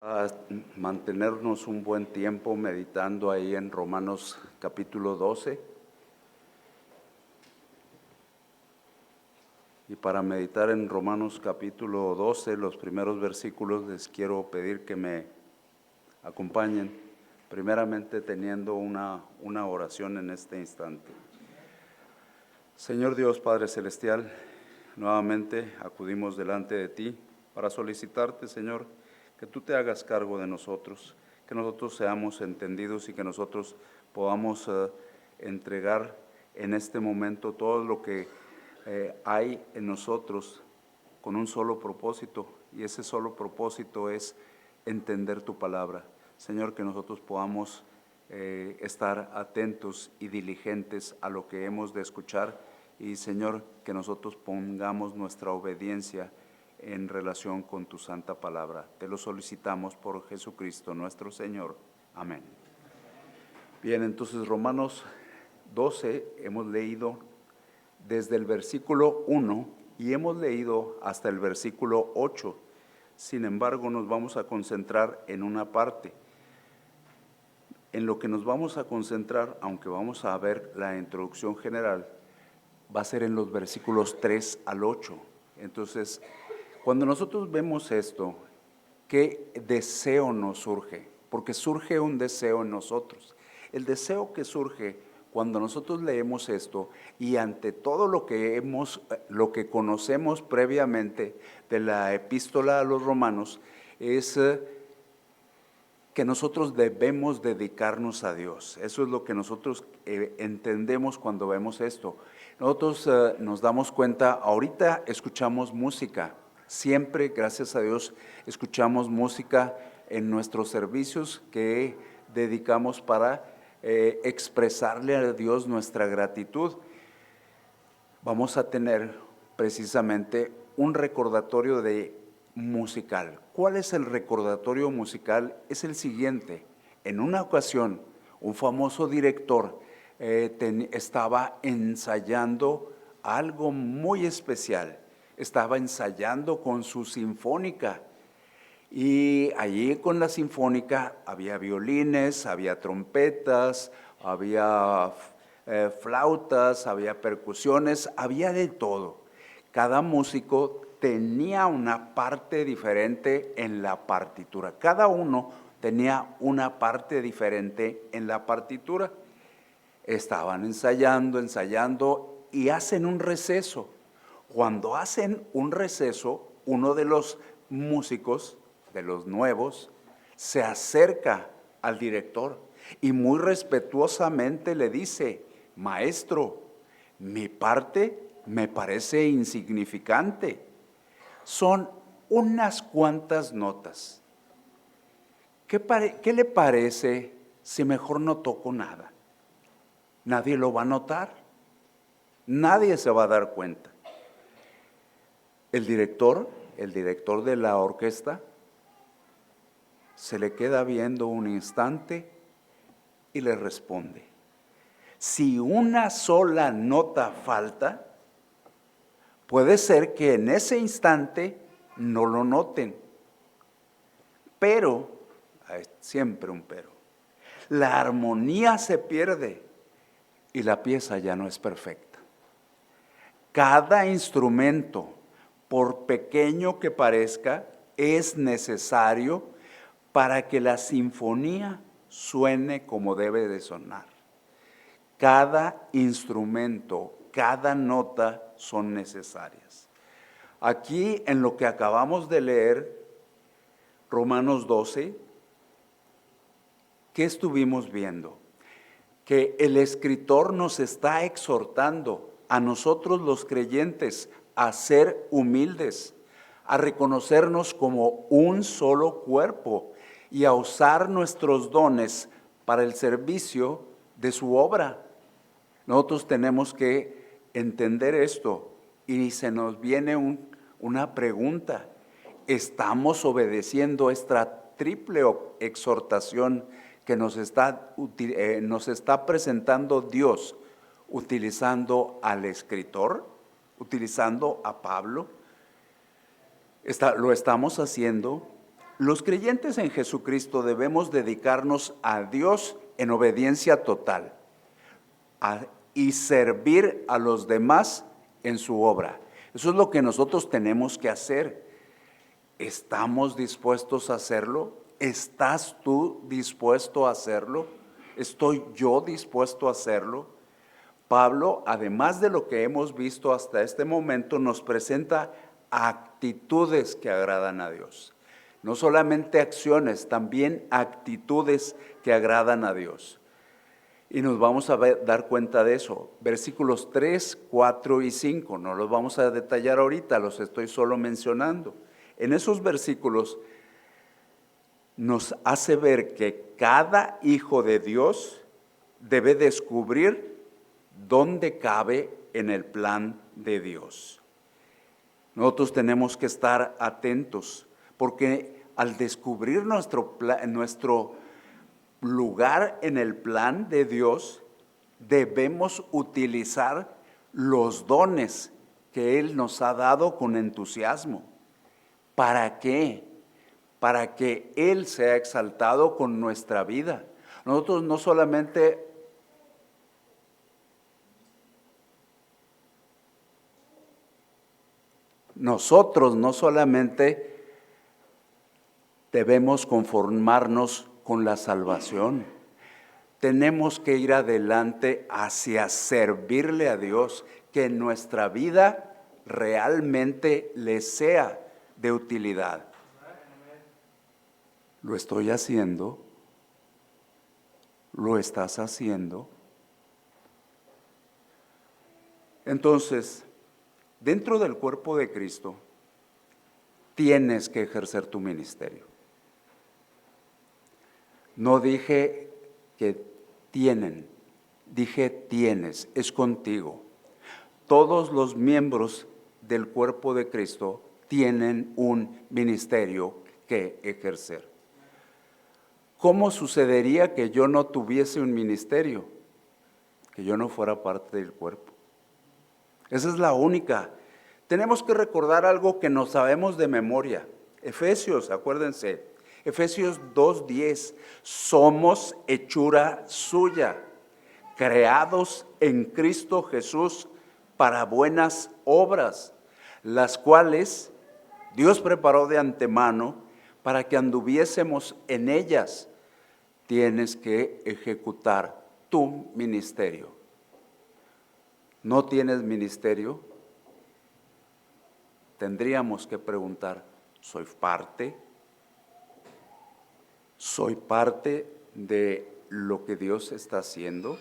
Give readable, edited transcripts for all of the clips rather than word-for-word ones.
A mantenernos un buen tiempo meditando ahí en Romanos capítulo 12. Y para meditar en Romanos capítulo 12, los primeros versículos, les quiero pedir que me acompañen, primeramente teniendo una oración en este instante. Señor Dios Padre Celestial, nuevamente acudimos delante de ti para solicitarte, Señor, que tú te hagas cargo de nosotros, que nosotros seamos entendidos y que nosotros podamos entregar en este momento todo lo que hay en nosotros con un solo propósito, y ese solo propósito es entender tu palabra. Señor, que nosotros podamos estar atentos y diligentes a lo que hemos de escuchar, y Señor, que nosotros pongamos nuestra obediencia en relación con tu santa palabra. Te lo solicitamos por Jesucristo nuestro Señor. Amén. Bien, entonces Romanos 12 hemos leído desde el versículo 1 y hemos leído hasta el versículo 8. Sin embargo, nos vamos a concentrar en una parte. En lo que nos vamos a concentrar, aunque vamos a ver la introducción general, va a ser en los versículos 3 al 8. Entonces, cuando nosotros vemos esto, ¿qué deseo nos surge? Porque surge un deseo en nosotros. El deseo que surge cuando nosotros leemos esto y ante todo lo que conocemos previamente de la epístola a los romanos, es que nosotros debemos dedicarnos a Dios. Eso es lo que nosotros entendemos cuando vemos esto. Nosotros nos damos cuenta, ahorita escuchamos música. Siempre, gracias a Dios, escuchamos música en nuestros servicios que dedicamos para expresarle a Dios nuestra gratitud. Vamos a tener precisamente un recordatorio musical. ¿Cuál es el recordatorio musical? Es el siguiente. En una ocasión, un famoso director estaba ensayando algo muy especial. Estaba ensayando con su sinfónica, y allí con la sinfónica había violines, había trompetas, había flautas, había percusiones, había de todo. Cada músico tenía una parte diferente en la partitura. Cada uno tenía una parte diferente en la partitura. Estaban ensayando y hacen un receso. Cuando hacen un receso, uno de los músicos, de los nuevos, se acerca al director y muy respetuosamente le dice: maestro, mi parte me parece insignificante. Son unas cuantas notas. ¿Qué le parece si mejor no toco nada? Nadie lo va a notar. Nadie se va a dar cuenta. El director de la orquesta, se le queda viendo un instante y le responde: si una sola nota falta, puede ser que en ese instante no lo noten, pero, hay siempre un pero, la armonía se pierde y la pieza ya no es perfecta. Cada instrumento, por pequeño que parezca, es necesario para que la sinfonía suene como debe de sonar. Cada instrumento, cada nota son necesarias. Aquí, en lo que acabamos de leer, Romanos 12, ¿qué estuvimos viendo? Que el escritor nos está exhortando a nosotros los creyentes a ser humildes, a reconocernos como un solo cuerpo y a usar nuestros dones para el servicio de su obra. Nosotros tenemos que entender esto, y se nos viene una pregunta: ¿estamos obedeciendo esta triple exhortación que nos está presentando Dios, utilizando al escritor, utilizando a Pablo? ¿Lo estamos haciendo? Los creyentes en Jesucristo debemos dedicarnos a Dios en obediencia total y servir a los demás en su obra. Eso es lo que nosotros tenemos que hacer. ¿Estamos dispuestos a hacerlo? ¿Estás tú dispuesto a hacerlo? ¿Estoy yo dispuesto a hacerlo? Pablo, además de lo que hemos visto hasta este momento, nos presenta actitudes que agradan a Dios. No solamente acciones, también actitudes que agradan a Dios. Y nos vamos a dar cuenta de eso. Versículos 3, 4 y 5. No los vamos a detallar ahorita, los estoy solo mencionando. En esos versículos nos hace ver que cada hijo de Dios debe descubrir dónde cabe en el plan de Dios. Nosotros tenemos que estar atentos, porque al descubrir nuestro lugar en el plan de Dios, debemos utilizar los dones que Él nos ha dado con entusiasmo. ¿Para qué? Para que Él sea exaltado con nuestra vida. Nosotros no solamente debemos conformarnos con la salvación. Tenemos que ir adelante hacia servirle a Dios, que nuestra vida realmente le sea de utilidad. ¿Lo estoy haciendo? ¿Lo estás haciendo? Entonces, dentro del cuerpo de Cristo, tienes que ejercer tu ministerio. No dije que tienen, dije tienes, es contigo. Todos los miembros del cuerpo de Cristo tienen un ministerio que ejercer. ¿Cómo sucedería que yo no tuviese un ministerio? Que yo no fuera parte del cuerpo. Esa es la única. Tenemos que recordar algo que no sabemos de memoria. Efesios, acuérdense, Efesios 2:10, somos hechura suya, creados en Cristo Jesús para buenas obras, las cuales Dios preparó de antemano para que anduviésemos en ellas. Tienes que ejecutar tu ministerio. ¿No tienes ministerio? Tendríamos que preguntar, ¿soy parte? ¿Soy parte de lo que Dios está haciendo?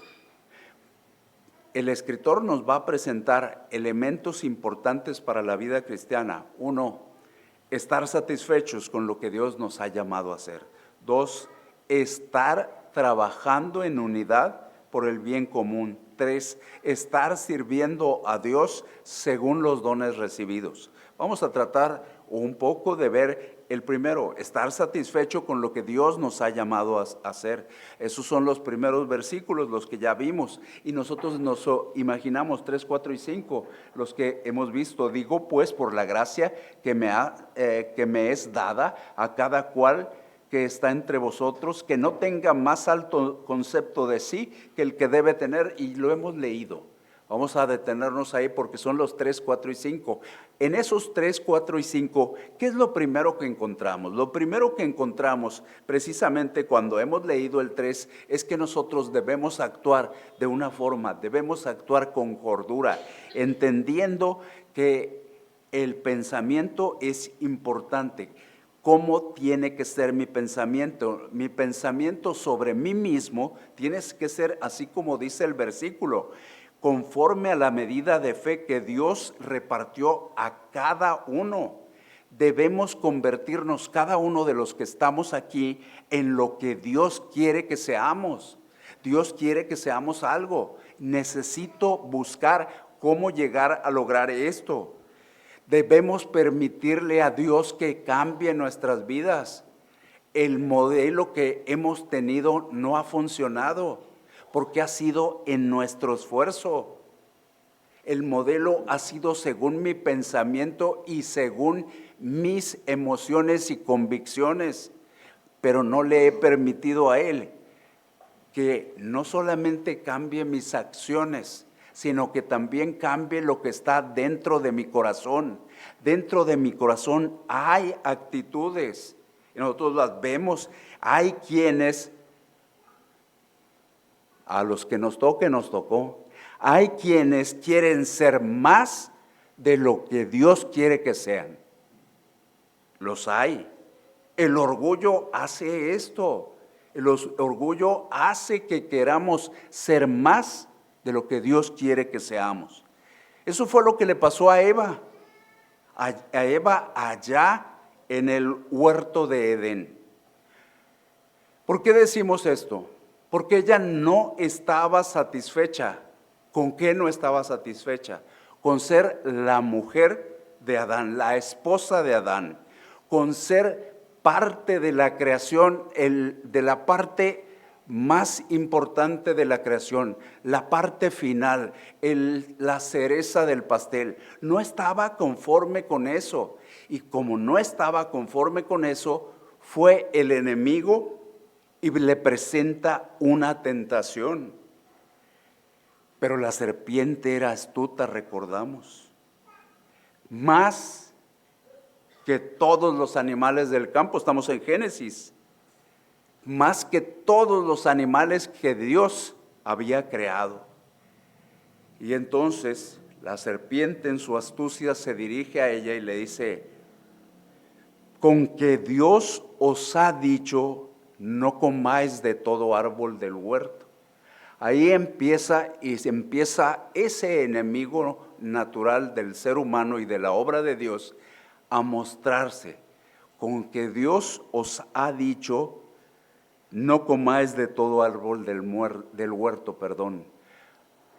El escritor nos va a presentar elementos importantes para la vida cristiana. 1, estar satisfechos con lo que Dios nos ha llamado a hacer. 2, estar trabajando en unidad por el bien común. 3, estar sirviendo a Dios según los dones recibidos. Vamos a tratar un poco de ver el primero, estar satisfecho con lo que Dios nos ha llamado a hacer. Esos son los primeros versículos, los que ya vimos, y nosotros nos imaginamos 3, 4 y 5, los que hemos visto. Digo pues por la gracia que me es dada a cada cual que está entre vosotros, que no tenga más alto concepto de sí que el que debe tener, y lo hemos leído. Vamos a detenernos ahí porque son los 3, 4 y 5. En esos 3, 4 y 5, ¿qué es lo primero que encontramos? Lo primero que encontramos precisamente cuando hemos leído el 3 es que nosotros debemos actuar de una forma, debemos actuar con cordura, entendiendo que el pensamiento es importante. ¿Cómo tiene que ser mi pensamiento? Mi pensamiento sobre mí mismo tiene que ser así como dice el versículo, conforme a la medida de fe que Dios repartió a cada uno. Debemos convertirnos cada uno de los que estamos aquí en lo que Dios quiere que seamos. Dios quiere que seamos algo. Necesito buscar cómo llegar a lograr esto. Debemos permitirle a Dios que cambie nuestras vidas. El modelo que hemos tenido no ha funcionado porque ha sido en nuestro esfuerzo. El modelo ha sido según mi pensamiento y según mis emociones y convicciones, pero no le he permitido a Él que no solamente cambie mis acciones, sino que también cambie lo que está dentro de mi corazón. Dentro de mi corazón hay actitudes, y nosotros las vemos. Hay quienes, a los que nos toque, nos tocó. Hay quienes quieren ser más de lo que Dios quiere que sean. Los hay. El orgullo hace esto. El orgullo hace que queramos ser más de lo que Dios quiere que seamos. Eso fue lo que le pasó a Eva. A Eva allá en el huerto de Edén. ¿Por qué decimos esto? Porque ella no estaba satisfecha. ¿Con qué no estaba satisfecha? Con ser la mujer de Adán, la esposa de Adán, con ser parte de la creación, de la parte más importante de la creación, la parte final, la cereza del pastel. No estaba conforme con eso. Y como no estaba conforme con eso, fue el enemigo y le presenta una tentación. Pero la serpiente era astuta, recordamos, más que todos los animales del campo. Estamos en Génesis. Más que todos los animales que Dios había creado. Y entonces la serpiente en su astucia se dirige a ella y le dice: con que Dios os ha dicho, no comáis de todo árbol del huerto. Ahí empieza ese enemigo natural del ser humano y de la obra de Dios a mostrarse. Con que Dios os ha dicho, no comáis de todo árbol del huerto.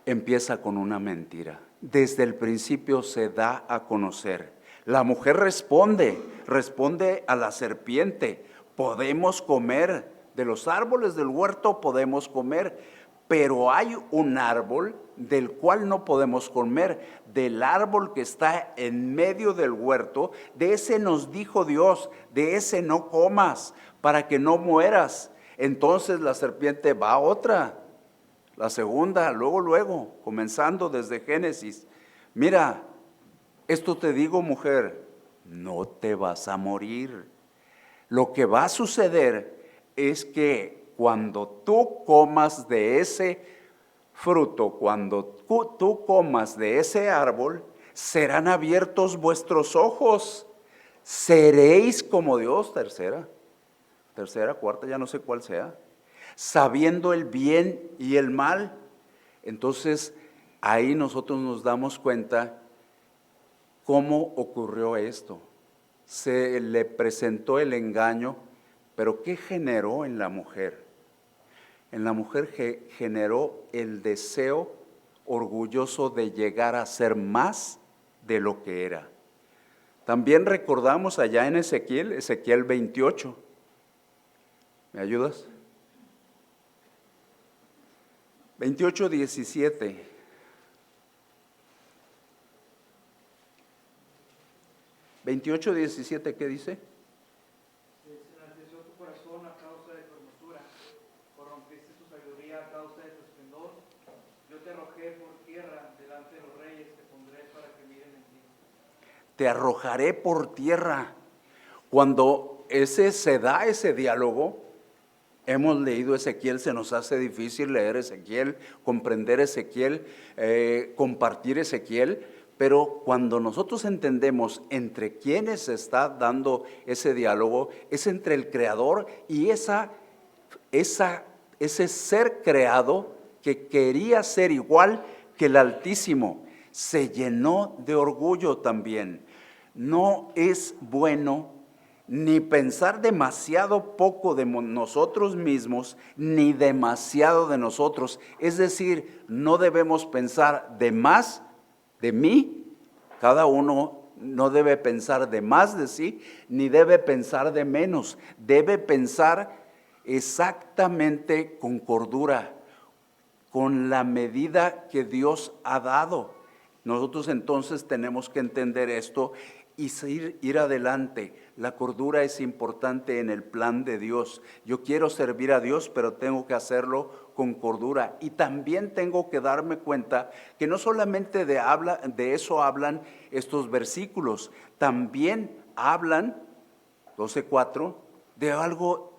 Empieza con una mentira. Desde el principio se da a conocer. La mujer responde a la serpiente: podemos comer de los árboles del huerto, podemos comer, pero hay un árbol del cual no podemos comer, del árbol que está en medio del huerto. De ese nos dijo Dios: de ese no comas, para que no mueras. Entonces la serpiente va a otra, la segunda, luego, comenzando desde Génesis: mira, esto te digo, mujer, no te vas a morir. Lo que va a suceder es que cuando tú comas de ese fruto, cuando tú comas de ese árbol, serán abiertos vuestros ojos, seréis como Dios. Tercera, cuarta, ya no sé cuál sea, sabiendo el bien y el mal. Entonces ahí nosotros nos damos cuenta cómo ocurrió esto. Se le presentó el engaño, pero ¿qué generó en la mujer? En la mujer generó el deseo orgulloso de llegar a ser más de lo que era. También recordamos allá en Ezequiel 28. ¿Me ayudas? 28:17. 28:17, ¿qué dice? Se enalteció tu corazón a causa de tu hermosura, corrompiste tu sabiduría a causa de tu esplendor. Yo te arrojé por tierra delante de los reyes, te pondré para que miren en ti. Te arrojaré por tierra. Cuando se da ese diálogo, hemos leído Ezequiel, se nos hace difícil leer Ezequiel, comprender Ezequiel, compartir Ezequiel. Pero cuando nosotros entendemos entre quiénes se está dando ese diálogo, es entre el Creador y ese ser creado que quería ser igual que el Altísimo. Se llenó de orgullo también. No es bueno ni pensar demasiado poco de nosotros mismos, ni demasiado de nosotros. Es decir, no debemos pensar de más de mí. Cada uno no debe pensar de más de sí, ni debe pensar de menos. Debe pensar exactamente con cordura, con la medida que Dios ha dado. Nosotros entonces tenemos que entender esto y ir adelante. La cordura es importante en el plan de Dios. Yo quiero servir a Dios, pero tengo que hacerlo con cordura. Y también tengo que darme cuenta que no solamente de eso hablan estos versículos, también hablan, 12:4, de algo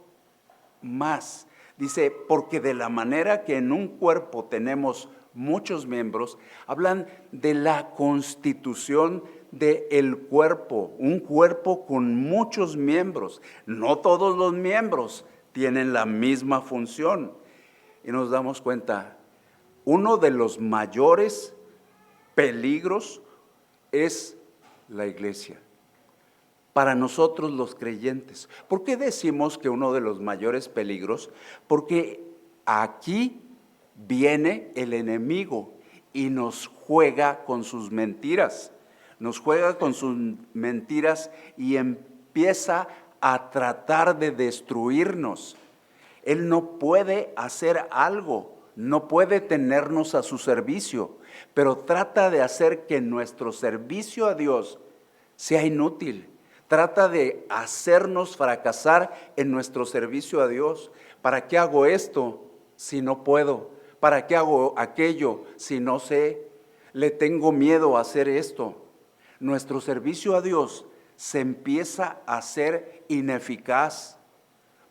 más. Dice, porque de la manera que en un cuerpo tenemos muchos miembros, hablan de la constitución del cuerpo, un cuerpo con muchos miembros. No todos los miembros tienen la misma función. Y nos damos cuenta, uno de los mayores peligros es la iglesia. Para nosotros los creyentes. ¿Por qué decimos que uno de los mayores peligros? Porque aquí viene el enemigo y nos juega con sus mentiras. Nos juega con sus mentiras y empieza a tratar de destruirnos. Él no puede hacer algo, no puede tenernos a su servicio, pero trata de hacer que nuestro servicio a Dios sea inútil. Trata de hacernos fracasar en nuestro servicio a Dios. ¿Para qué hago esto si no puedo? ¿Para qué hago aquello si no sé? Le tengo miedo a hacer esto. Nuestro servicio a Dios se empieza a hacer ineficaz.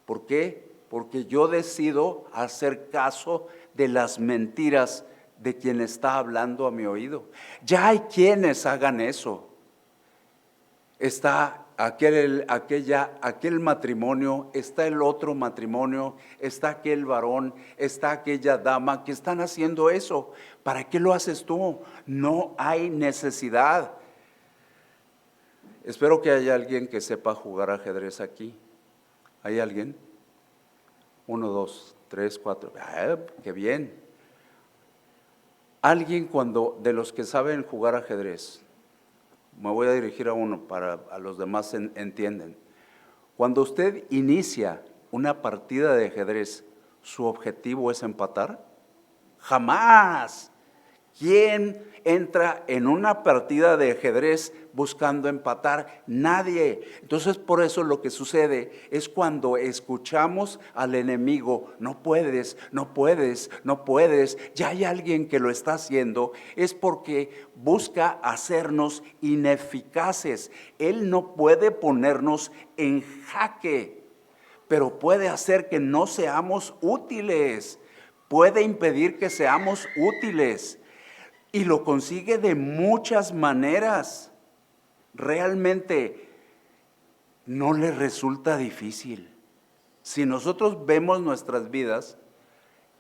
¿Por qué? Porque yo decido hacer caso de las mentiras de quien está hablando a mi oído. Ya hay quienes hagan eso. Está aquel matrimonio, está el otro matrimonio, está aquel varón, está aquella dama que están haciendo eso. ¿Para qué lo haces tú? No hay necesidad. Espero que haya alguien que sepa jugar ajedrez aquí. ¿Hay alguien? 1, 2, 3, 4. ¡Qué bien! Alguien de los que saben jugar ajedrez. Me voy a dirigir a uno para a los demás entienden. Cuando usted inicia una partida de ajedrez, ¿su objetivo es empatar? ¡Jamás! ¿Quién entra en una partida de ajedrez buscando empatar? Nadie. Entonces, por eso lo que sucede es cuando escuchamos al enemigo, no puedes, no puedes, no puedes, ya hay alguien que lo está haciendo, es porque busca hacernos ineficaces. Él no puede ponernos en jaque, pero puede hacer que no seamos útiles, puede impedir que seamos útiles. Y lo consigue de muchas maneras. Realmente no le resulta difícil. Si nosotros vemos nuestras vidas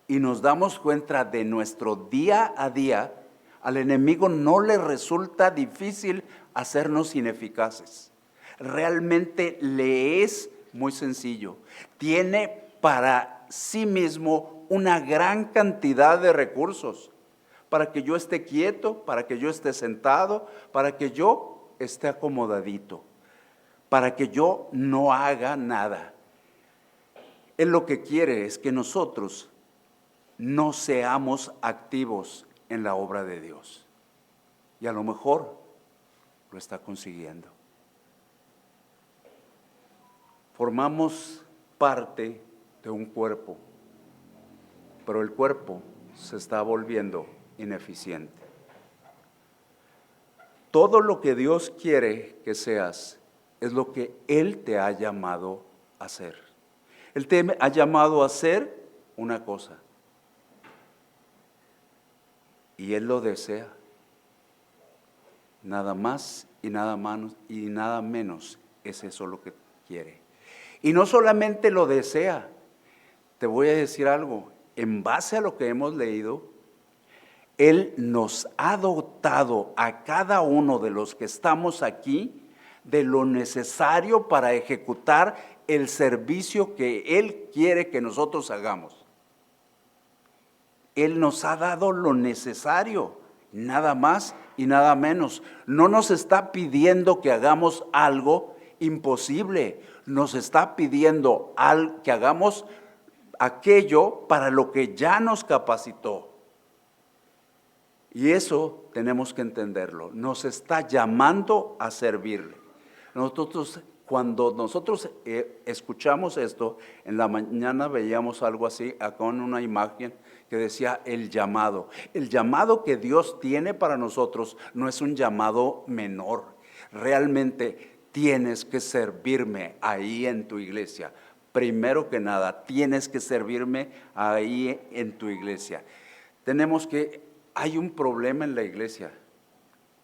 y nos damos cuenta de nuestro día a día, al enemigo no le resulta difícil hacernos ineficaces. Realmente le es muy sencillo. Tiene para sí mismo una gran cantidad de recursos. Para que yo esté quieto, para que yo esté sentado, para que yo esté acomodadito, para que yo no haga nada. Él lo que quiere es que nosotros no seamos activos en la obra de Dios. Y a lo mejor lo está consiguiendo. Formamos parte de un cuerpo, pero el cuerpo se está volviendo ineficiente. Todo lo que Dios quiere que seas es lo que Él te ha llamado a hacer. Él te ha llamado a hacer una cosa y Él lo desea. Nada más y nada menos es eso lo que quiere. Y no solamente lo desea, te voy a decir algo, en base a lo que hemos leído, Él nos ha dotado a cada uno de los que estamos aquí de lo necesario para ejecutar el servicio que Él quiere que nosotros hagamos. Él nos ha dado lo necesario, nada más y nada menos. No nos está pidiendo que hagamos algo imposible, nos está pidiendo que hagamos aquello para lo que ya nos capacitó. Y eso tenemos que entenderlo. Nos está llamando a servirle. Cuando nosotros escuchamos esto, en la mañana veíamos algo así, con una imagen que decía el llamado. El llamado que Dios tiene para nosotros no es un llamado menor. Realmente tienes que servirme ahí en tu iglesia. Primero que nada, tienes que servirme ahí en tu iglesia. Hay un problema en la iglesia.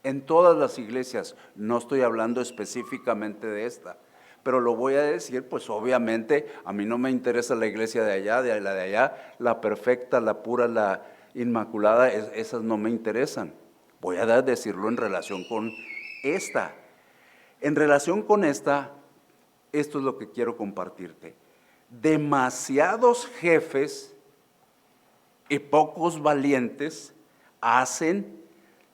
En todas las iglesias, no estoy hablando específicamente de esta, pero lo voy a decir, pues obviamente a mí no me interesa la iglesia de allá, la perfecta, la pura, la inmaculada, esas no me interesan. Voy a decirlo en relación con esta. En relación con esta, esto es lo que quiero compartirte. Demasiados jefes y pocos valientes hacen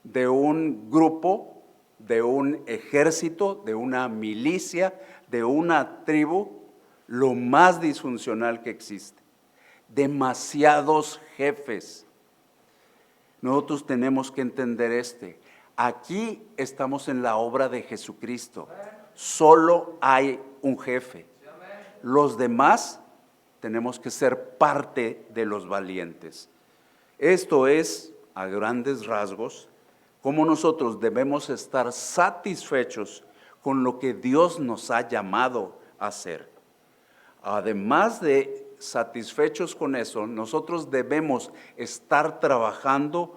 de un grupo, de un ejército, de una milicia, de una tribu, lo más disfuncional que existe. Demasiados jefes. Nosotros tenemos que entender aquí estamos en la obra de Jesucristo. Solo hay un jefe. Los demás tenemos que ser parte de los valientes. Esto es, a grandes rasgos, cómo nosotros debemos estar satisfechos con lo que Dios nos ha llamado a hacer. Además de satisfechos con eso, nosotros debemos estar trabajando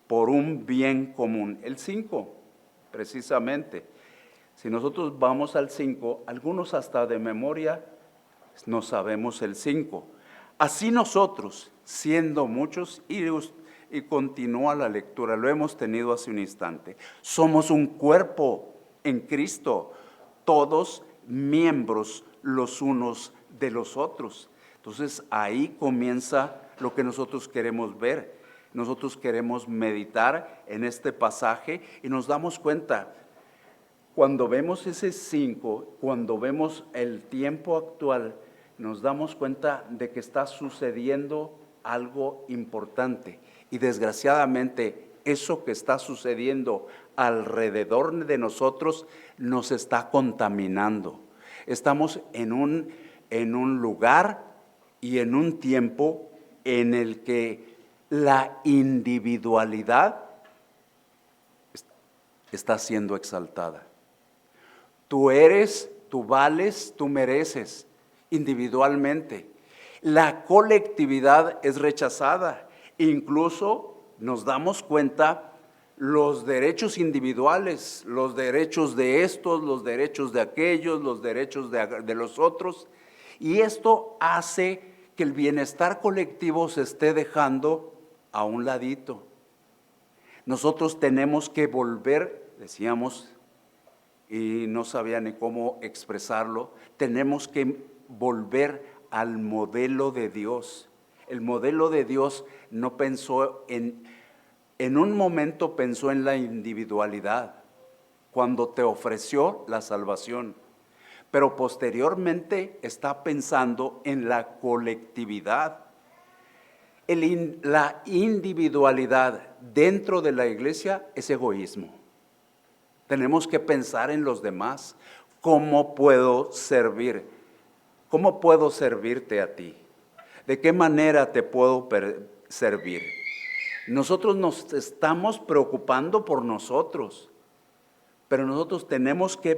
por un bien común. El 5, precisamente. Si nosotros vamos al 5, algunos hasta de memoria no sabemos el 5. Así nosotros, siendo muchos, y continúa la lectura, lo hemos tenido hace un instante, somos un cuerpo en Cristo, todos miembros los unos de los otros. Entonces ahí comienza lo que nosotros queremos ver. Nosotros queremos meditar en este pasaje y nos damos cuenta, cuando vemos ese 5, cuando vemos el tiempo actual, nos damos cuenta de que está sucediendo algo importante. Y desgraciadamente eso que está sucediendo alrededor de nosotros nos está contaminando. Estamos en un lugar y en un tiempo en el que la individualidad está siendo exaltada. Tú eres, tú vales, tú mereces individualmente. La colectividad es rechazada. Incluso nos damos cuenta los derechos individuales, los derechos de estos, los derechos de aquellos, los derechos de los otros. Y esto hace que el bienestar colectivo se esté dejando a un ladito. Nosotros tenemos que volver, decíamos, y no sabía ni cómo expresarlo, tenemos que volver al modelo de Dios. El modelo de Dios no pensó en un momento pensó en la individualidad, cuando te ofreció la salvación, pero posteriormente está pensando en la colectividad. La individualidad dentro de la iglesia es egoísmo. Tenemos que pensar en los demás. ¿Cómo puedo servir? ¿Cómo puedo servirte a ti? ¿De qué manera te puedo servir? Nosotros nos estamos preocupando por nosotros, pero nosotros tenemos que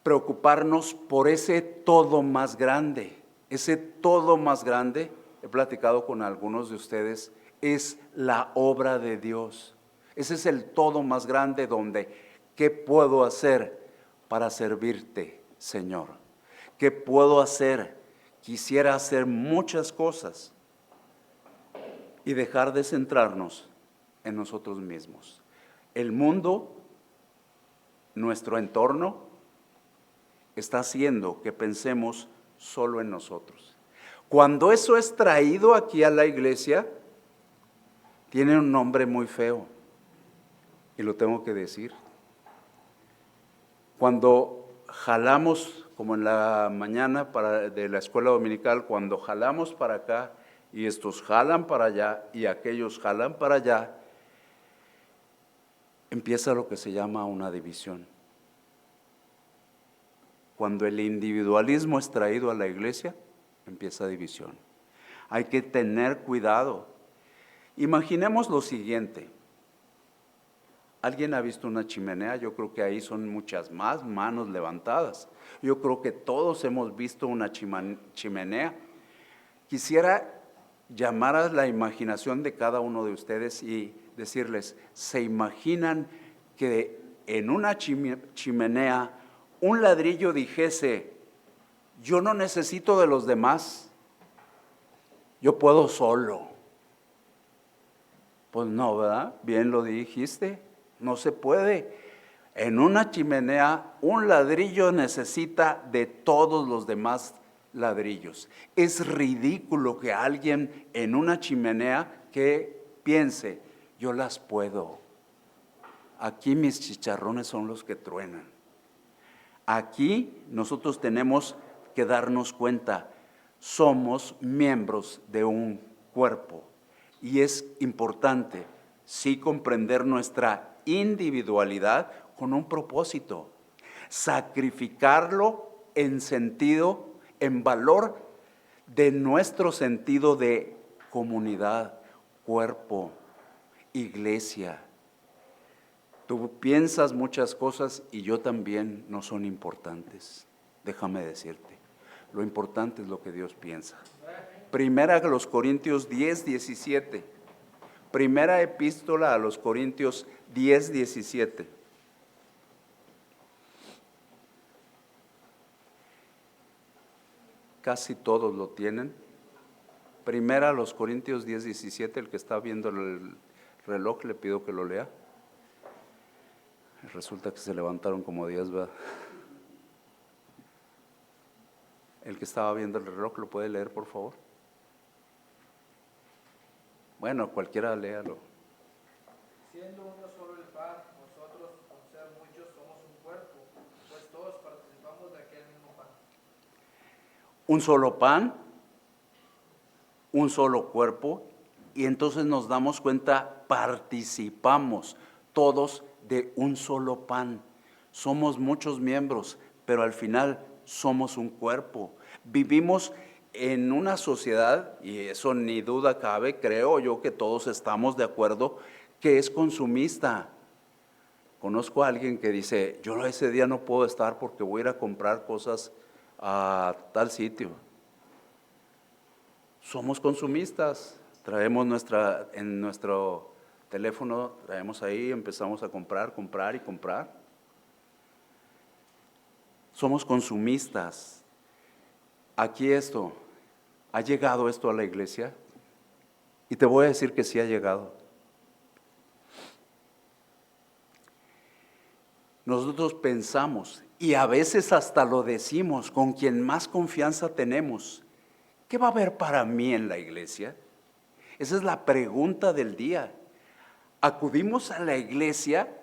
preocuparnos por ese todo más grande. Ese todo más grande, he platicado con algunos de ustedes, es la obra de Dios. Ese es el todo más grande donde, ¿qué puedo hacer para servirte, Señor? ¿Qué puedo hacer? Quisiera hacer muchas cosas y dejar de centrarnos en nosotros mismos. El mundo, nuestro entorno, está haciendo que pensemos solo en nosotros. Cuando eso es traído aquí a la iglesia, tiene un nombre muy feo, y lo tengo que decir. Cuando jalamos, como en la mañana de la escuela dominical, cuando jalamos para acá y estos jalan para allá y aquellos jalan para allá, empieza lo que se llama una división. Cuando el individualismo es traído a la iglesia, empieza división. Hay que tener cuidado. Imaginemos lo siguiente. ¿Alguien ha visto una chimenea? Yo creo que ahí son muchas más manos levantadas. Yo creo que todos hemos visto una chimenea. Quisiera llamar a la imaginación de cada uno de ustedes y decirles, ¿se imaginan que en una chimenea un ladrillo dijese, yo no necesito de los demás, yo puedo solo? Pues no, ¿verdad? Bien lo dijiste, no se puede. En una chimenea, un ladrillo necesita de todos los demás ladrillos. Es ridículo que alguien en una chimenea que piense, yo las puedo. Aquí mis chicharrones son los que truenan. Aquí nosotros tenemos que darnos cuenta, somos miembros de un cuerpo. Y es importante, sí, comprender nuestra individualidad con un propósito. Sacrificarlo en sentido, en valor de nuestro sentido de comunidad, cuerpo, iglesia. Tú piensas muchas cosas y yo también, no son importantes. Déjame decirte, lo importante es lo que Dios piensa. Primera a los Corintios 10, 17. Primera epístola a los Corintios 10, 17. Casi todos lo tienen. Primera a los Corintios 10, 17. El que está viendo el reloj, le pido que lo lea. Resulta que se levantaron como 10, ¿verdad? El que estaba viendo el reloj, ¿lo puede leer, por favor? Bueno, cualquiera léalo. Siendo uno solo el pan, nosotros, al ser muchos, somos un cuerpo, pues todos participamos de aquel mismo pan. Un solo pan, un solo cuerpo, y entonces nos damos cuenta, participamos todos de un solo pan. Somos muchos miembros, pero al final somos un cuerpo. Vivimos en una sociedad, y eso ni duda cabe, creo yo que todos estamos de acuerdo, que es consumista. Conozco a alguien que dice, yo ese día no puedo estar porque voy a ir a comprar cosas a tal sitio. Somos consumistas, traemos en nuestro teléfono, traemos ahí, empezamos a comprar y comprar. Somos consumistas. Aquí ¿ha llegado esto a la iglesia? Y te voy a decir que sí ha llegado. Nosotros pensamos, y a veces hasta lo decimos, con quien más confianza tenemos, ¿qué va a haber para mí en la iglesia? Esa es la pregunta del día. Acudimos a la iglesia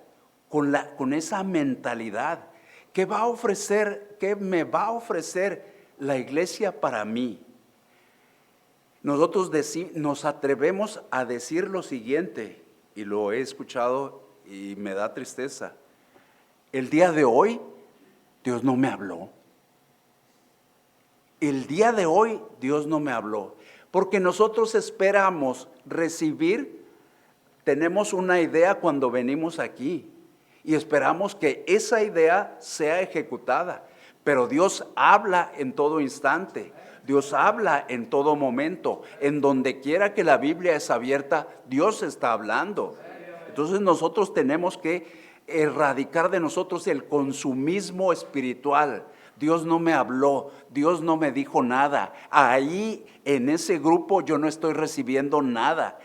con esa mentalidad. ¿Qué va a ofrecer? ¿Qué me va a ofrecer la iglesia para mí? Nosotros nos atrevemos a decir lo siguiente, y lo he escuchado y me da tristeza. El día de hoy, Dios no me habló. El día de hoy, Dios no me habló. Porque nosotros esperamos recibir, tenemos una idea cuando venimos aquí y esperamos que esa idea sea ejecutada. Pero Dios habla en todo instante, Dios habla en todo momento, en donde quiera que la Biblia es abierta, Dios está hablando. Entonces nosotros tenemos que erradicar de nosotros el consumismo espiritual. Dios no me habló, Dios no me dijo nada. Ahí en ese grupo yo no estoy recibiendo nada.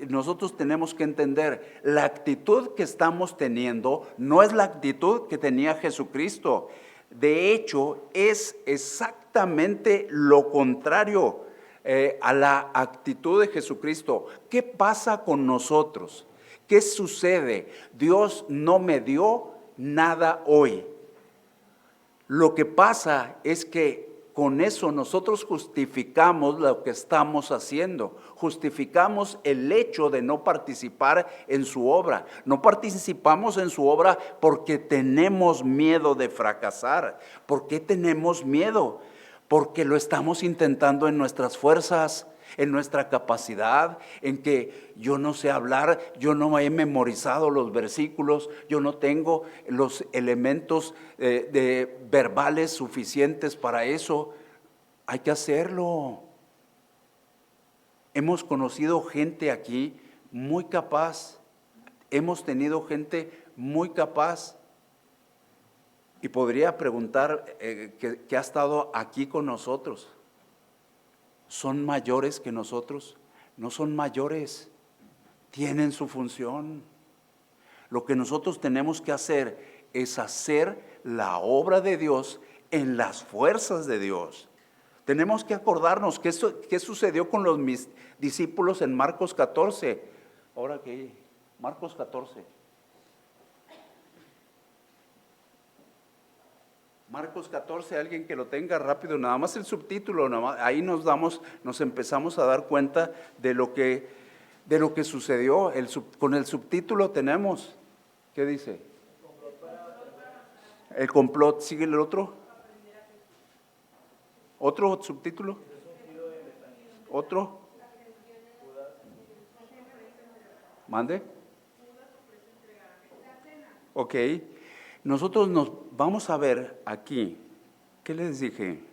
Nosotros tenemos que entender, la actitud que estamos teniendo no es la actitud que tenía Jesucristo. De hecho, es exactamente lo contrario a la actitud de Jesucristo. ¿Qué pasa con nosotros? ¿Qué sucede? Dios no me dio nada hoy. Lo que pasa es que con eso nosotros justificamos lo que estamos haciendo, justificamos el hecho de no participar en su obra. No participamos en su obra porque tenemos miedo de fracasar. ¿Por qué tenemos miedo? Porque lo estamos intentando en nuestras fuerzas, en nuestra capacidad, en que yo no sé hablar, yo no he memorizado los versículos, yo no tengo los elementos verbales suficientes para eso. Hay que hacerlo. Hemos conocido gente aquí muy capaz, hemos tenido gente muy capaz. Y podría preguntar que ha estado aquí con nosotros. ¿Son mayores que nosotros? No son mayores, tienen su función. Lo que nosotros tenemos que hacer es hacer la obra de Dios en las fuerzas de Dios. Tenemos que acordarnos qué sucedió con los mis discípulos en Marcos 14. Ahora que Marcos 14. Marcos 14, alguien que lo tenga rápido, nada más el subtítulo, ahí nos empezamos a dar cuenta de lo que sucedió. Con el subtítulo tenemos, ¿qué dice? El complot, ¿sigue el otro? ¿Otro subtítulo? ¿Otro? ¿Mande? Ok. Nosotros nos vamos a ver aquí. ¿Qué les dije?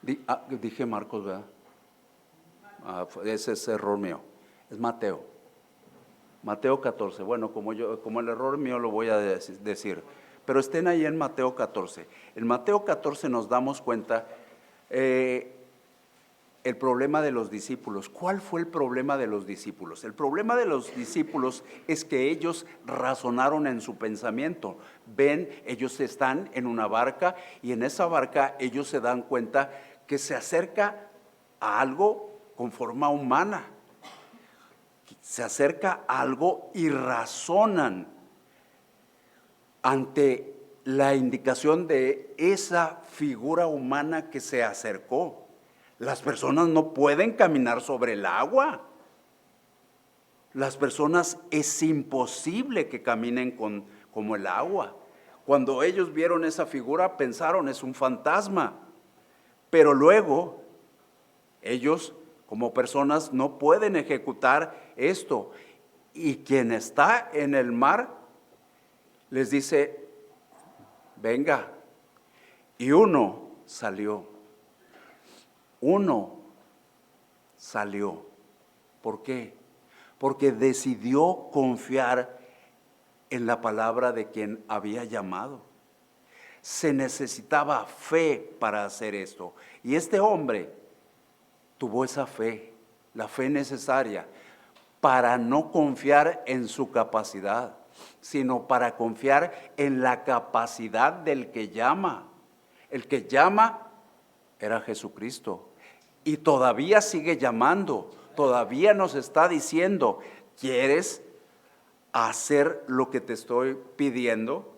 Dije Marcos, ¿verdad? Ese es error mío. Es Mateo. Mateo 14. Bueno, como el error mío lo voy a decir. Pero estén ahí en Mateo 14. En Mateo 14 nos damos cuenta el problema de los discípulos. ¿Cuál fue el problema de los discípulos? El problema de los discípulos es que ellos razonaron en su pensamiento. Ven, ellos están en una barca y en esa barca ellos se dan cuenta que se acerca a algo con forma humana. Se acerca a algo y razonan ante la indicación de esa figura humana que se acercó. Las personas no pueden caminar sobre el agua. Las personas es imposible que caminen como el agua. Cuando ellos vieron esa figura pensaron es un fantasma. Pero luego ellos como personas no pueden ejecutar esto. Y quien está en el mar les dice, venga. Y uno salió. ¿Por qué? Porque decidió confiar en la palabra de quien había llamado. Se necesitaba fe para hacer esto. Y este hombre tuvo esa fe, la fe necesaria para no confiar en su capacidad, sino para confiar en la capacidad del que llama. El que llama era Jesucristo. Y todavía sigue llamando, todavía nos está diciendo, ¿quieres hacer lo que te estoy pidiendo?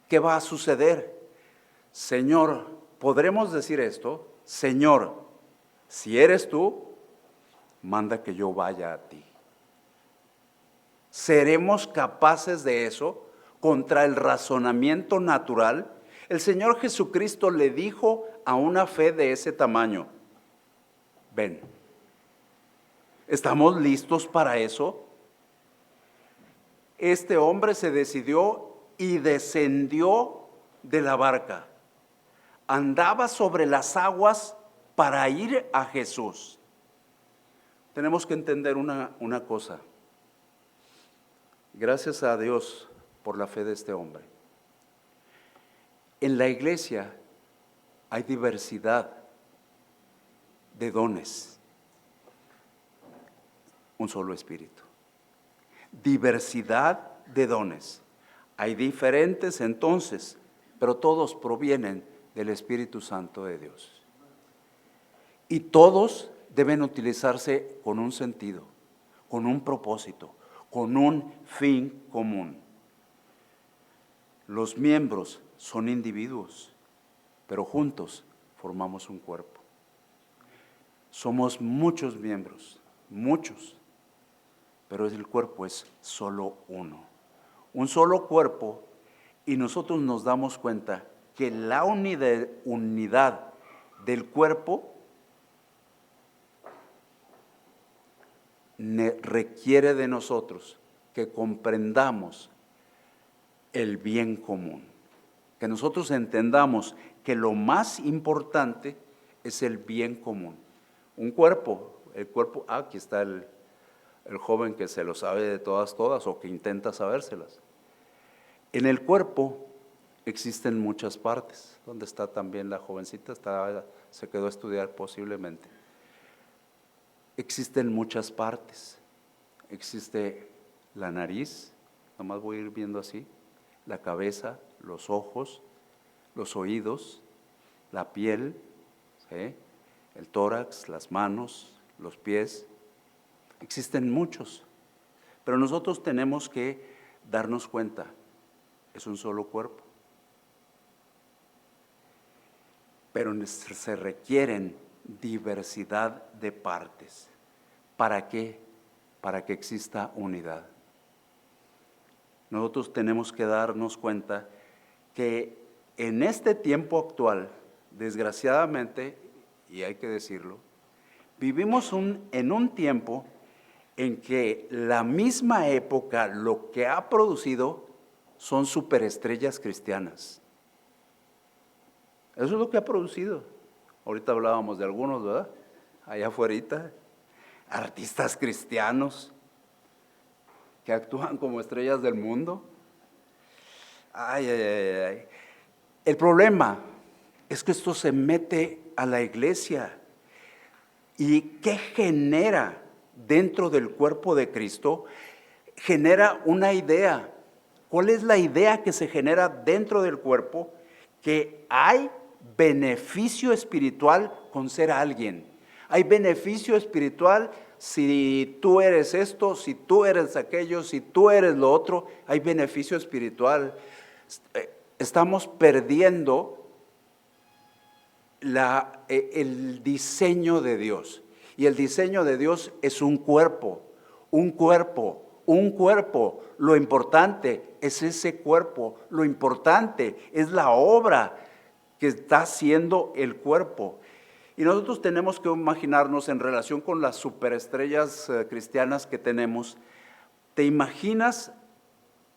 ¿Qué va a suceder? Señor, ¿podremos decir esto? Señor, si eres tú, manda que yo vaya a ti. ¿Seremos capaces de eso contra el razonamiento natural? El Señor Jesucristo le dijo a una fe de ese tamaño, ven, ¿estamos listos para eso? Este hombre se decidió y descendió de la barca. Andaba sobre las aguas para ir a Jesús. Tenemos que entender una cosa. Gracias a Dios por la fe de este hombre. En la iglesia hay diversidad de dones, un solo espíritu. Diversidad de dones. Hay diferentes entonces, pero todos provienen del Espíritu Santo de Dios. Y todos deben utilizarse con un sentido, con un propósito, con un fin común. Los miembros son individuos, pero juntos formamos un cuerpo. Somos muchos miembros, muchos, pero el cuerpo es solo uno. Un solo cuerpo, y nosotros nos damos cuenta que la unidad del cuerpo requiere de nosotros que comprendamos el bien común, que nosotros entendamos que lo más importante es el bien común. Un cuerpo, el cuerpo, aquí está el joven que se lo sabe de todas o que intenta sabérselas. En el cuerpo existen muchas partes. ¿Dónde está también la jovencita? Se quedó a estudiar posiblemente. Existen muchas partes. Existe la nariz, nomás voy a ir viendo así, la cabeza, los ojos, los oídos, la piel, ¿sí?, el tórax, las manos, los pies. Existen muchos, pero nosotros tenemos que darnos cuenta, es un solo cuerpo. Pero se requieren diversidad de partes. ¿Para qué? Para que exista unidad. Nosotros tenemos que darnos cuenta que en este tiempo actual, desgraciadamente, y hay que decirlo, vivimos en un tiempo en que la misma época lo que ha producido son superestrellas cristianas. Eso es lo que ha producido. Ahorita hablábamos de algunos, ¿verdad? Allá afuera, artistas cristianos que actúan como estrellas del mundo. Ay. El problema es que esto se mete a la iglesia. ¿Y qué genera dentro del cuerpo de Cristo? Genera una idea. ¿Cuál es la idea que se genera dentro del cuerpo? Que hay beneficio espiritual con ser alguien. Hay beneficio espiritual si tú eres esto, si tú eres aquello, si tú eres lo otro. Hay beneficio espiritual. Estamos perdiendo el diseño de Dios. Y el diseño de Dios es un cuerpo. Lo importante es ese cuerpo. Lo importante es la obra que está haciendo el cuerpo. Y nosotros tenemos que imaginarnos en relación con las superestrellas cristianas que tenemos. ¿Te imaginas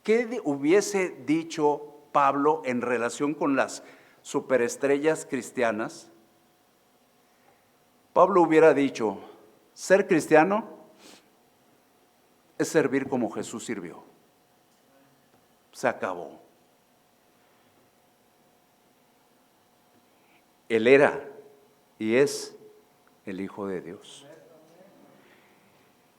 qué hubiese dicho Pablo en relación con las superestrellas cristianas? Pablo hubiera dicho, ser cristiano es servir como Jesús sirvió. Se acabó. Él era y es el Hijo de Dios.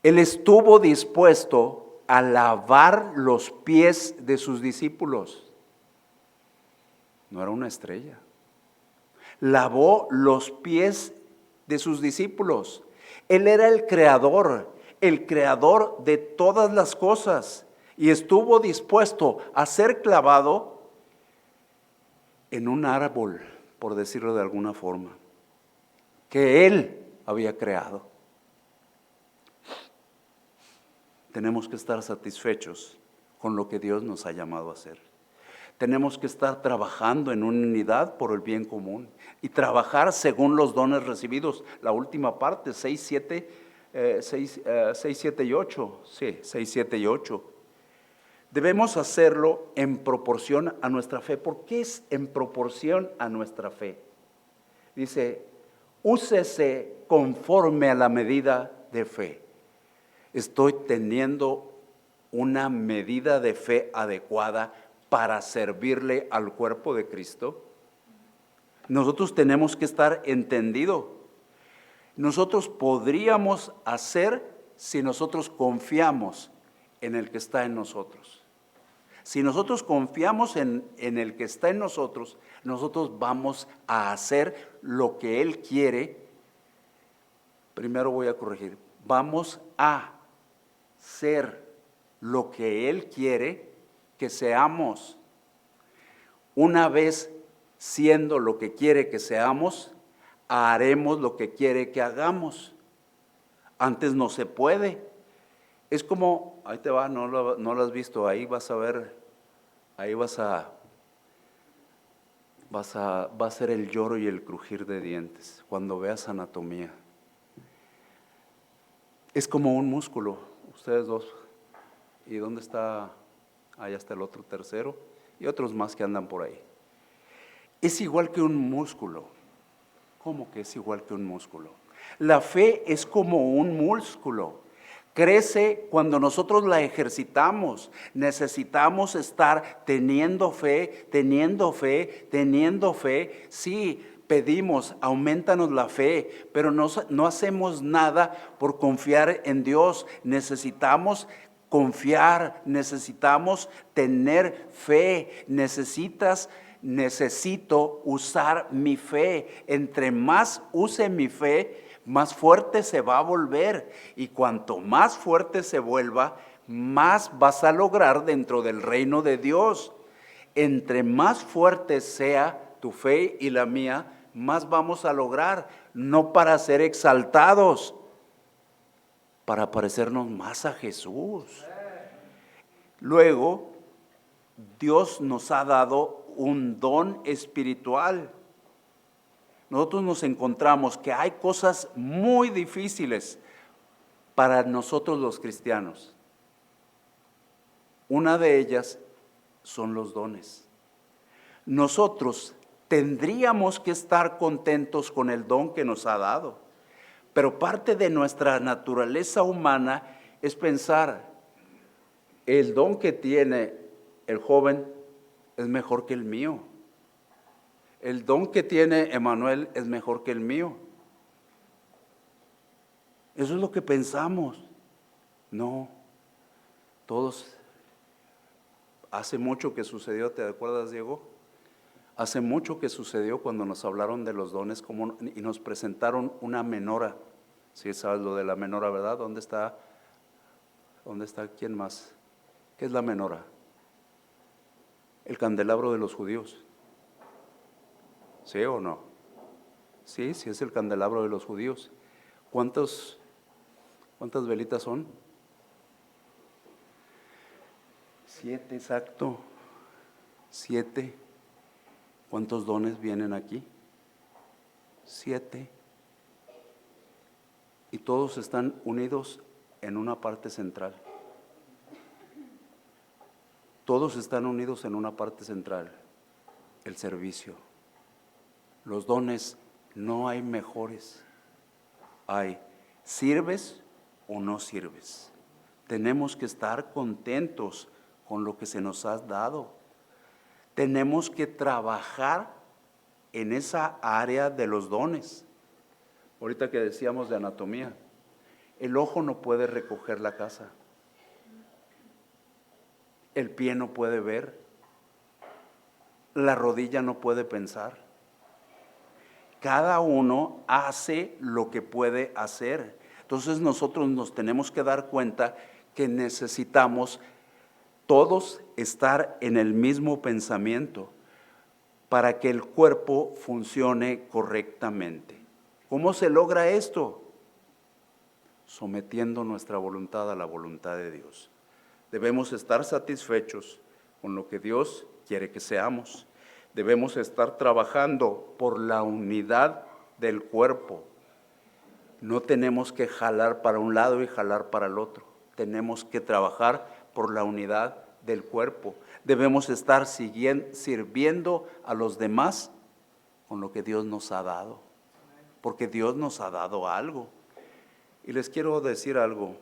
Él estuvo dispuesto a lavar los pies de sus discípulos. No era una estrella. Lavó los pies de sus discípulos. Él era el creador de todas las cosas, y estuvo dispuesto a ser clavado en un árbol, por decirlo de alguna forma, que Él había creado. Tenemos que estar satisfechos con lo que Dios nos ha llamado a hacer. Tenemos que estar trabajando en unidad por el bien común y trabajar según los dones recibidos. La última parte, 6, 7 y 8. Sí, 6, 7 y 8. Debemos hacerlo en proporción a nuestra fe. ¿Por qué es en proporción a nuestra fe? Dice, úsese conforme a la medida de fe. Estoy teniendo una medida de fe adecuada para servirle al cuerpo de Cristo. Nosotros tenemos que estar entendidos. Nosotros podríamos hacer si nosotros confiamos en el que está en nosotros. Si nosotros confiamos en el que está en nosotros, nosotros vamos a hacer lo que Él quiere. Primero voy a corregir. Vamos a ser lo que Él quiere que seamos. una vez siendo lo que quiere que seamos, haremos lo que quiere que hagamos. Antes no se puede. Es como, ahí te va, no lo has visto, ahí vas a ver, ahí va a ser el lloro y el crujir de dientes cuando veas anatomía. Es como un músculo, ustedes dos. ¿Y dónde está? Allá está el otro tercero y otros más que andan por ahí. Es igual que un músculo. ¿Cómo que es igual que un músculo? La fe es como un músculo. Crece cuando nosotros la ejercitamos. Necesitamos estar teniendo fe, teniendo fe, teniendo fe. Sí, pedimos, aumentanos la fe, pero no hacemos nada por confiar en Dios. Necesitamos confiar, necesitamos tener fe, necesito usar mi fe. Entre más use mi fe, más fuerte se va a volver. Y cuanto más fuerte se vuelva, más vas a lograr dentro del reino de Dios. Entre más fuerte sea tu fe y la mía, más vamos a lograr. No para ser exaltados, para parecernos más a Jesús. Luego, Dios nos ha dado un don espiritual. Nosotros nos encontramos que hay cosas muy difíciles para nosotros los cristianos. Una de ellas son los dones. Nosotros tendríamos que estar contentos con el don que nos ha dado, pero parte de nuestra naturaleza humana es pensar, el don que tiene el joven es mejor que el mío. El don que tiene Emanuel es mejor que el mío. Eso es lo que pensamos. No, todos, hace mucho que sucedió, ¿te acuerdas, Diego? Hace mucho que sucedió cuando nos hablaron de los dones y nos presentaron una menora. Sí, sabes lo de la menora, ¿verdad? ¿Dónde está? ¿Quién más? ¿Qué es la menora? El candelabro de los judíos. ¿Sí o no? Sí, sí es el candelabro de los judíos. ¿Cuántas velitas son? 7, exacto. 7. ¿Cuántos dones vienen aquí? 7. Y todos están unidos en una parte central. Todos están unidos en una parte central, el servicio. Los dones no hay mejores. Hay, ¿sirves o no sirves? Tenemos que estar contentos con lo que se nos ha dado. Tenemos que trabajar en esa área de los dones. Ahorita que decíamos de anatomía, el ojo no puede recoger la casa. El pie no puede ver. La rodilla no puede pensar. Cada uno hace lo que puede hacer. Entonces nosotros nos tenemos que dar cuenta que necesitamos todos estar en el mismo pensamiento para que el cuerpo funcione correctamente. ¿Cómo se logra esto? Sometiendo nuestra voluntad a la voluntad de Dios. Debemos estar satisfechos con lo que Dios quiere que seamos. Debemos estar trabajando por la unidad del cuerpo. No tenemos que jalar para un lado y jalar para el otro. Tenemos que trabajar por la unidad del cuerpo. Debemos estar sirviendo a los demás con lo que Dios nos ha dado. Porque Dios nos ha dado algo. Y les quiero decir algo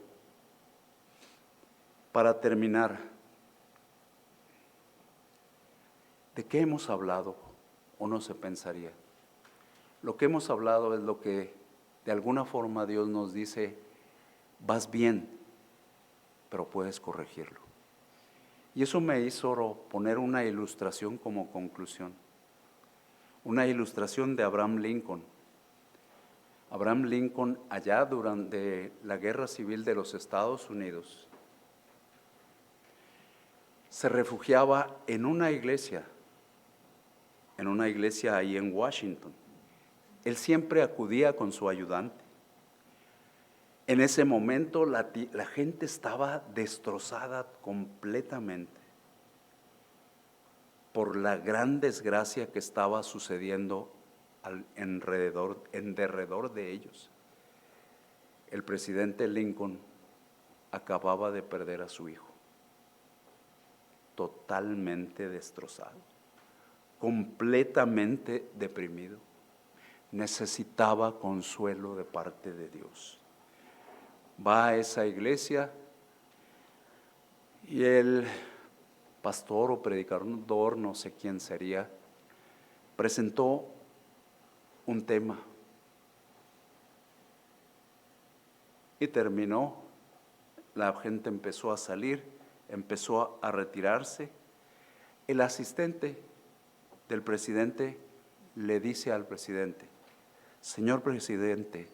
para terminar. ¿De qué hemos hablado? Uno se pensaría. Lo que hemos hablado es lo que de alguna forma Dios nos dice, vas bien, pero puedes corregirlo. Y eso me hizo poner una ilustración como conclusión. Una ilustración de Abraham Lincoln. Abraham Lincoln, allá durante la Guerra Civil de los Estados Unidos, se refugiaba en una iglesia en una iglesia ahí en Washington. Él siempre acudía con su ayudante. En ese momento la gente estaba destrozada completamente por la gran desgracia que estaba sucediendo en derredor de ellos. El presidente Lincoln acababa de perder a su hijo, totalmente destrozado, completamente deprimido. Necesitaba consuelo de parte de Dios. Va a esa iglesia y el pastor o predicador, no sé quién sería, presentó un tema y terminó. La gente empezó a salir, empezó a retirarse. El asistente del presidente le dice al presidente: señor presidente,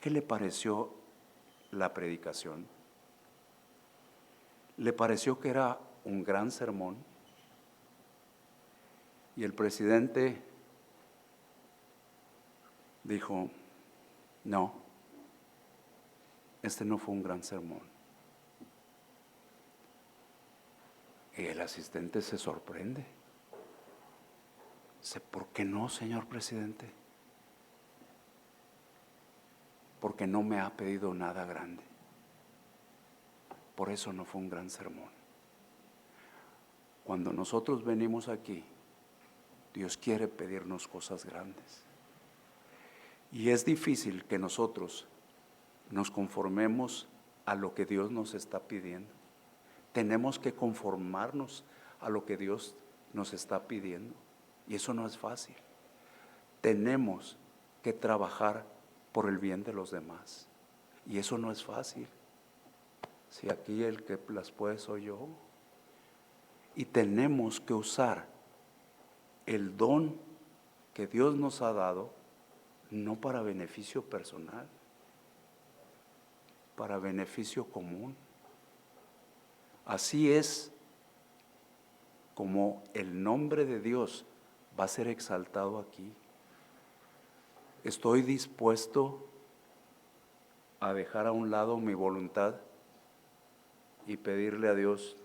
¿qué le pareció la predicación? ¿Le pareció que era un gran sermón? Y el presidente dijo: no, este no fue un gran sermón. Y el asistente se sorprende. Dice: ¿por qué no, señor presidente? Porque no me ha pedido nada grande. Por eso no fue un gran sermón. Cuando nosotros venimos aquí, Dios quiere pedirnos cosas grandes. Y es difícil que nosotros nos conformemos a lo que Dios nos está pidiendo. Tenemos que conformarnos a lo que Dios nos está pidiendo. Y eso no es fácil. Tenemos que trabajar por el bien de los demás. Y eso no es fácil. Si aquí el que las puede soy yo. Y tenemos que usar el don que Dios nos ha dado, no para beneficio personal, para beneficio común. Así es como el nombre de Dios va a ser exaltado aquí. Estoy dispuesto a dejar a un lado mi voluntad y pedirle a Dios: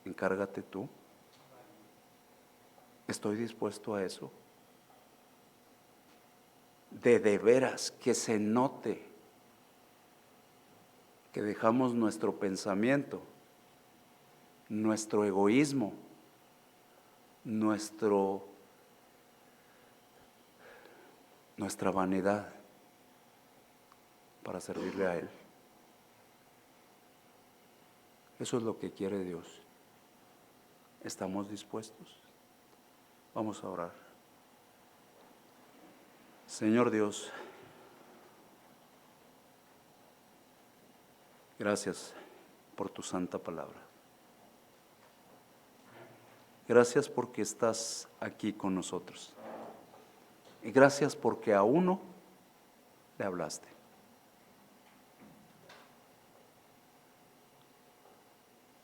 encárgate tú. Estoy dispuesto a eso. De veras que se note que dejamos nuestro pensamiento, nuestro egoísmo, nuestra vanidad para servirle a Él. Eso es lo que quiere Dios. ¿Estamos dispuestos? Vamos a orar. Señor Dios, gracias por tu santa palabra. Gracias porque estás aquí con nosotros. Y gracias porque a uno le hablaste.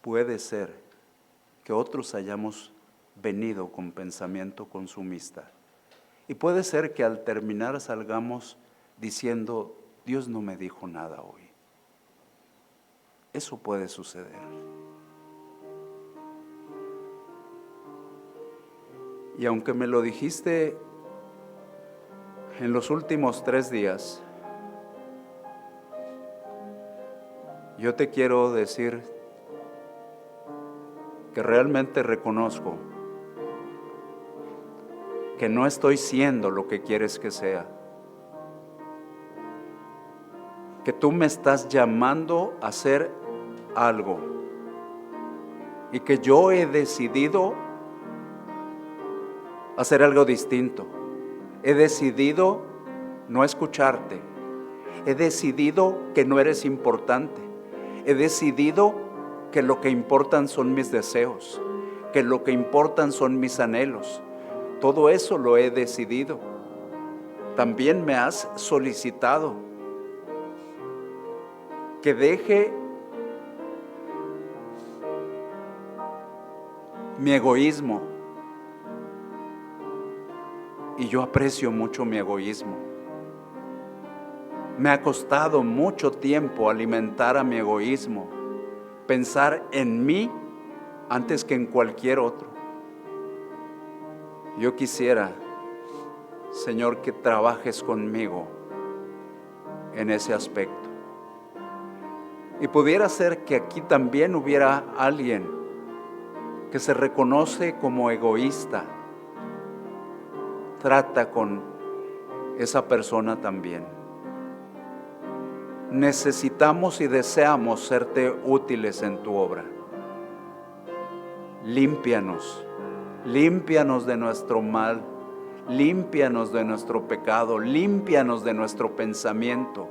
Puede ser que otros hayamos venido con pensamiento consumista. Y puede ser que al terminar salgamos diciendo: Dios no me dijo nada hoy. Eso puede suceder. Y aunque me lo dijiste en los últimos 3 días, yo te quiero decir que realmente reconozco que no estoy siendo lo que quieres que sea, que tú me estás llamando a hacer algo y que yo he decidido hacer algo distinto. He decidido no escucharte. He decidido que no eres importante. He decidido que lo que importan son mis deseos, que lo que importan son mis anhelos. Todo eso lo he decidido. También me has solicitado que deje mi egoísmo, y yo aprecio mucho mi egoísmo. Me ha costado mucho tiempo alimentar a mi egoísmo, pensar en mí antes que en cualquier otro. Yo quisiera, Señor, que trabajes conmigo en ese aspecto. Y pudiera ser que aquí también hubiera alguien que se reconoce como egoísta. Trata con esa persona también. Necesitamos y deseamos serte útiles en tu obra. Límpianos, límpianos de nuestro mal, límpianos de nuestro pecado, límpianos de nuestro pensamiento.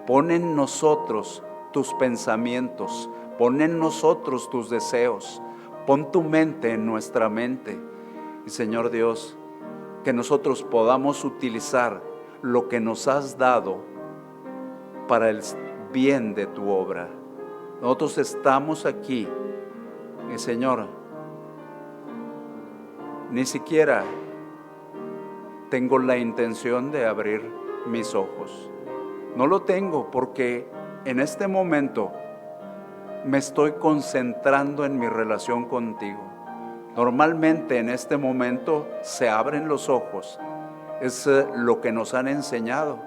Pon en nosotros tus pensamientos, pon en nosotros tus deseos, pon tu mente en nuestra mente. Y Señor Dios, que nosotros podamos utilizar lo que nos has dado para el bien de tu obra. Nosotros estamos aquí y Señor, ni siquiera tengo la intención de abrir mis ojos. No lo tengo porque en este momento me estoy concentrando en mi relación contigo. Normalmente en este momento se abren los ojos, es lo que nos han enseñado,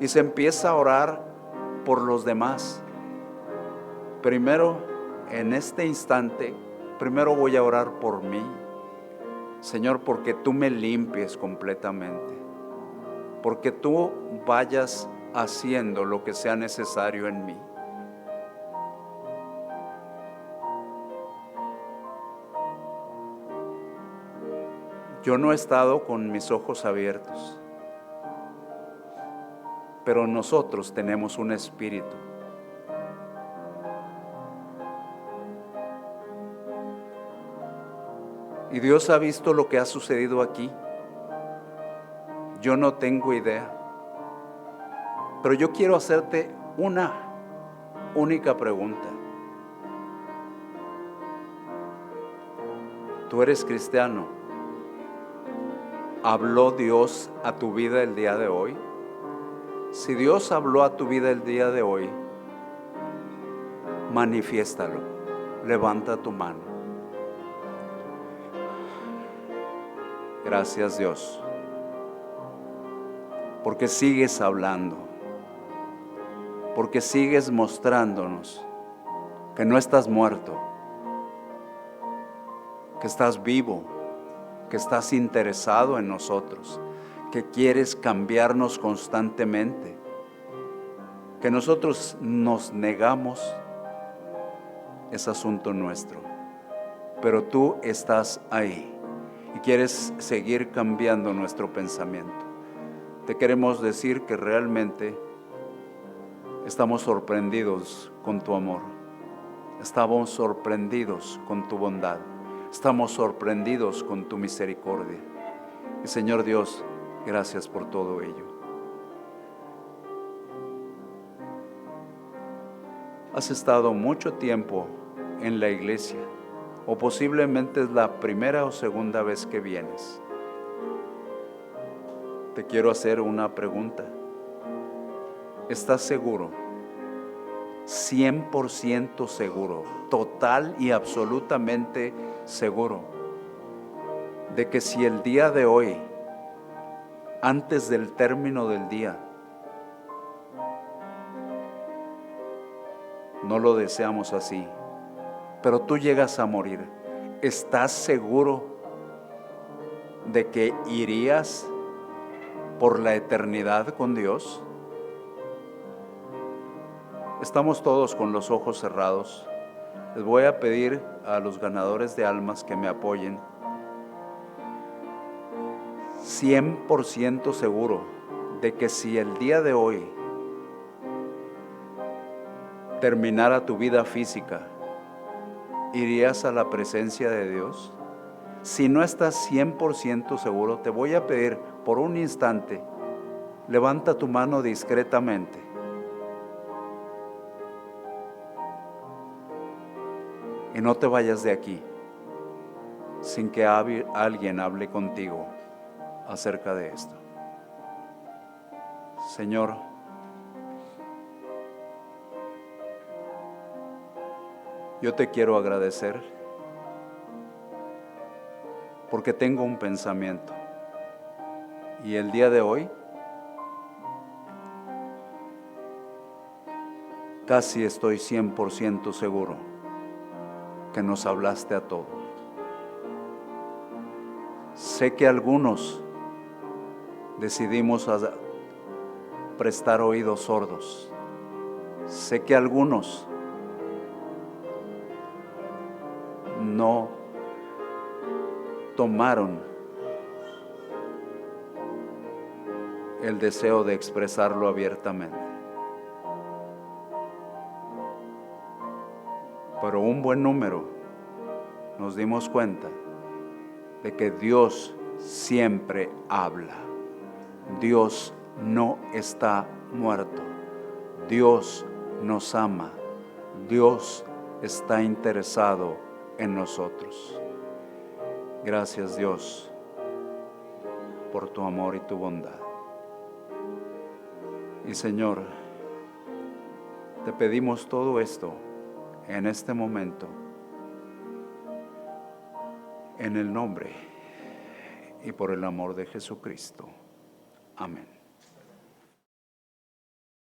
y se empieza a orar por los demás. Primero, en este instante, primero voy a orar por mí, Señor, porque tú me limpies completamente, porque tú vayas haciendo lo que sea necesario en mí. Yo no he estado con mis ojos abiertos, pero nosotros tenemos un espíritu. Y Dios ha visto lo que ha sucedido aquí. Yo no tengo idea, pero yo quiero hacerte una única pregunta. Tú eres cristiano. ¿Habló Dios a tu vida el día de hoy? Si Dios habló a tu vida el día de hoy, manifiéstalo. Levanta tu mano. Gracias, Dios, porque sigues hablando, porque sigues mostrándonos que no estás muerto, que estás vivo, que estás interesado en nosotros, que quieres cambiarnos constantemente, que nosotros nos negamos, es asunto nuestro, pero tú estás ahí y quieres seguir cambiando nuestro pensamiento. Te queremos decir que realmente estamos sorprendidos con tu amor, estamos sorprendidos con tu bondad, estamos sorprendidos con tu misericordia. Y Señor Dios, gracias por todo ello. Has estado mucho tiempo en la iglesia, o posiblemente es la primera o segunda vez que vienes. Te quiero hacer una pregunta. ¿Estás seguro? 100% seguro, total y absolutamente seguro, de que si el día de hoy, antes del término del día, no lo deseamos así, pero tú llegas a morir, ¿estás seguro de que irías por la eternidad con Dios? Estamos todos con los ojos cerrados. Les voy a pedir a los ganadores de almas que me apoyen. 100% seguro de que si el día de hoy terminara tu vida física, ¿irías a la presencia de Dios? Si no estás 100% seguro, te voy a pedir por un instante, levanta tu mano discretamente. Y no te vayas de aquí sin que alguien hable contigo. acerca de esto. Señor, yo te quiero agradecer porque tengo un pensamiento y el día de hoy casi estoy 100% seguro que nos hablaste a todos. Sé que algunos decidimos prestar oídos sordos. Sé que algunos no tomaron el deseo de expresarlo abiertamente. Pero un buen número nos dimos cuenta de que Dios siempre habla. Dios no está muerto. Dios nos ama. Dios está interesado en nosotros. Gracias, Dios, por tu amor y tu bondad. Y Señor, te pedimos todo esto en este momento, en el nombre y por el amor de Jesucristo. Amén.